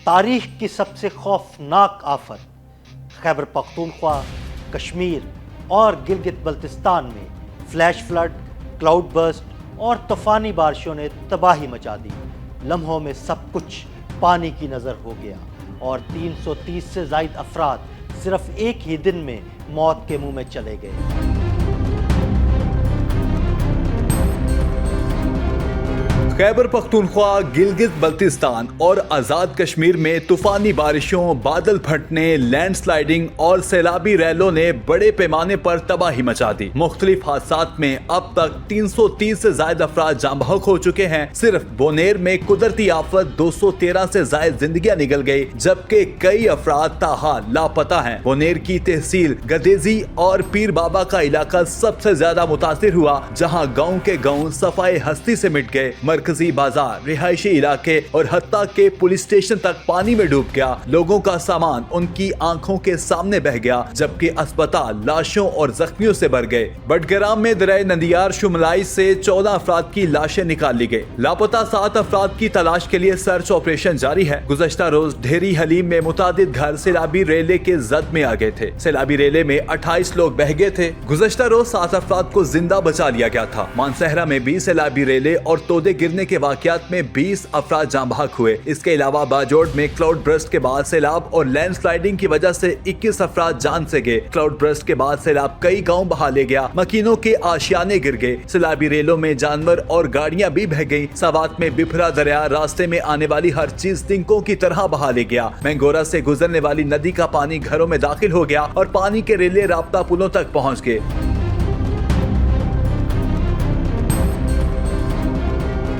तारीख की सबसे खौफनाक आफत खैबर पख्तूनख्वा, कश्मीर और गिलगित बल्तिस्तान में फ्लैश फ्लड, क्लाउड बर्स्ट और तूफ़ानी बारिशों ने तबाही मचा दी। लम्हों में सब कुछ पानी की नज़र हो गया और 330 से ज़ायद अफराद सिर्फ एक ही दिन में मौत के मुंह में चले गए। खैबर पख्तूनख्वा, गिलगित बल्तिस्तान और आज़ाद कश्मीर में तूफ़ानी बारिशों, बादल फटने, लैंडस्लाइडिंग और सैलाबी रैलों ने बड़े पैमाने पर तबाही मचा दी। मुख्तलिफ हादसात में अब तक 330 से ज़ायद अफराद जाँ बहक हो चुके हैं। सिर्फ बोनेर में कुदरती आफत 213 से ज़ायद जिंदगियां निकल गई, जबकि कई अफराद ताहाल लापता हैं। बोनेर की तहसील गदेजी और पीर बाबा का इलाका सबसे ज्यादा मुतासिर हुआ, जहाँ गाँव के गाँव सफाई हस्ती से मिट गए। मरकजी बाजार, रिहायशी इलाके और हत्ता के पुलिस स्टेशन तक पानी में डूब गया। लोगों का सामान उनकी आंखों के सामने बह गया, जबकि अस्पताल लाशों और जख्मियों से भर गए। बडगराम में दरिया नंदियार शुमलाई से 14 अफराद की लाशें निकाल ली गई। लापता 7 अफराद की तलाश के लिए सर्च ऑपरेशन जारी है। गुज़श्ता रोज ढेरी हलीम में मुतादिद घर सैलाबी रेले के जद में आ गए थे। सैलाबी रेले में 28 लोग बह गए थे। गुज़श्ता रोज 7 अफराद को जिंदा बचा लिया गया था। मानसहरा में भी सैलाबी रेले और तोदे गिरने के वाकयात में 20 अफराद जाँ बहक हुए। इसके अलावा बाजोड़ में क्लाउड बर्स्ट के बाद सैलाब और लैंडस्लाइडिंग की वजह से 21 अफराद जान से गए। क्लाउड बर्स्ट के बाद सैलाब कई गांव बहा ले गया। मकीनों के आशियाने गिर गए। सैलाबी रेलों में जानवर और गाड़ियां भी बह गईं। सवात में बिफरा दरिया रास्ते में आने वाली हर चीज तिनकों की तरह बहा ले गया। मैंगोरा से गुजरने वाली नदी का पानी घरों में दाखिल हो गया और पानी के रेले राब्ता पुलों तक पहुंच गए।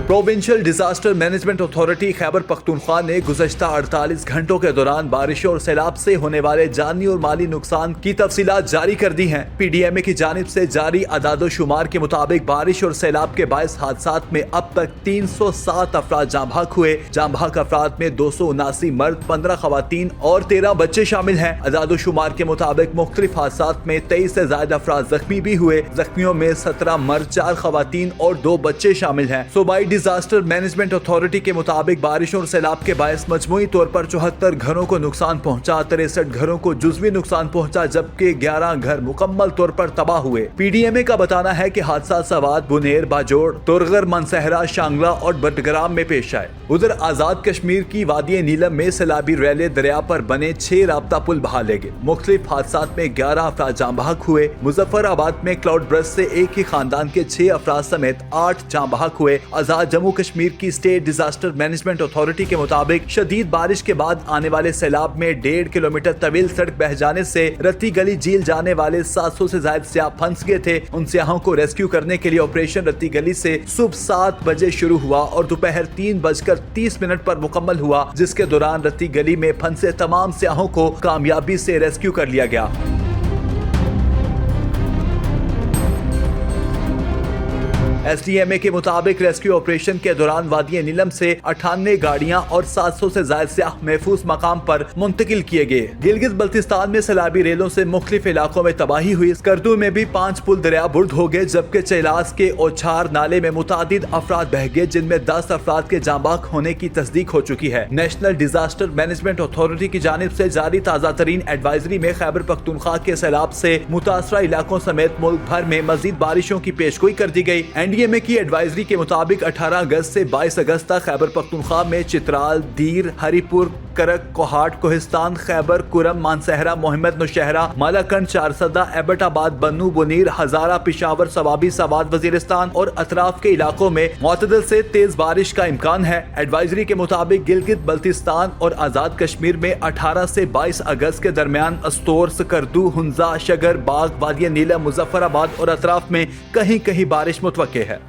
Provincial disaster management authority Khyber Pakhtunkhwa ने गुज़श्ता 48 घंटों के दौरान बारिशों और सैलाब से होने वाले जानी और माली नुकसान की तफसीलात जारी कर दी हैं। PDMA की जानिब से जारी अदादो शुमार के मुताबिक बारिश और सैलाब के बायस हादसात में अब तक 307 अफराद जाँ बहक हुए। जाँ बहक अफराद में 279 मर्द, 15 खवातीन और 13 बच्चे शामिल हैं। अदादो शुमार के मुताबिक मुख्तलिफ हादसात में 23 से ज्यादा अफराद जख्मी भी हुए। जख्मियों में 17 मर्द, 4 खवातीन और 2 बच्चे शामिल हैं। सूबाई डिजास्टर मैनेजमेंट अथॉरिटी के मुताबिक बारिशों और सैलाब के बायस मजमूई तौर पर 74 घरों को नुकसान पहुंचा, 63 घरों को जुज़वी नुकसान पहुंचा, जबकि 11 घर मुकम्मल तौर पर तबाह हुए। PDMA का बताना है कि हादसा सवात, बुनेर, बाजोड़, तुरगर, मनसहरा, शांगला और बडगराम में पेश आए। उधर आजाद कश्मीर की वादी नीलम में सैलाबी रैले दरिया पर बने 6 राब्ता पुल बहा ले गए। मुख्तलिफ हादसात में 11 अफराद जाँ बहक हुए। मुजफ्फराबाद में क्लाउड बर्स्ट से एक ही खानदान के 6 अफराद समेत 8 जाँ बहक हुए। आजाद जम्मू कश्मीर की स्टेट डिजास्टर मैनेजमेंट अथॉरिटी के मुताबिक शदीद बारिश के बाद आने वाले सैलाब में 1.5 किलोमीटर तवील सड़क बह जाने से रत्ती गली झील जाने वाले 700 से ज्यादा सियाह फंस गए थे। उन सियाहों को रेस्क्यू करने के लिए ऑपरेशन रत्ती गली से सुबह 7 बजे शुरू हुआ और दोपहर 3:30 पर मुकम्मल हुआ, जिसके दौरान रत्ती गली में फंसे तमाम सियाहों को कामयाबी से रेस्क्यू कर लिया गया। SDMA के मुताबिक रेस्क्यू ऑपरेशन के दौरान वादी नीलम से 98 गाड़ियां और 700 से ज्यादा सियाह महफूज मकाम पर मुंतकिल किए गए। गिलगित बल्तिस्तान में सैलाबी रेलों से मुख्तलिफ इलाकों में तबाही हुई। स्कर्दू में भी 5 पुल दरिया बुर्द हो गए, जबकि चैलास के ओछार नाले में मुतादिद अफराद बह गए, जिनमें 10 अफराद के जाँ बहक होने की तस्दीक हो चुकी है। नेशनल डिजास्टर मैनेजमेंट अथॉरिटी की जानिब से जारी ताज़ा तरीन एडवाइजरी में खैबर पख्तूनख्वा के सैलाब से मुतासरा इलाकों समेत मुल्क भर में मजीद बारिशों की पेशगोई कर दी गई। NDMA की एडवाइजरी के मुताबिक 18 अगस्त से 22 अगस्त तक खैबर पख्तूनख्वा में चित्राल, दीर, हरीपुर, करक, कोहाट, कोहिस्तान, खैबर, कुरम, मानसहरा, मोहम्मद नौशहरा, मालाकंड, चारसदा, एबटाबाद, बन्नू, बुनीर, हजारा, पिशावर, सवाबी, सवात, वजीरिस्तान और अतराफ के इलाकों में मुतदल से तेज बारिश का इम्कान है। एडवाइजरी के मुताबिक गिलगित बल्तिस्तान और आजाद कश्मीर में 18 से 22 अगस्त के दरमियान अस्तोर, सकरदू, हुंजा, शगर, बाग, वादी नीलम, मुजफ्फराबाद और अतराफ में कहीं कहीं बारिश मुतवक्के है।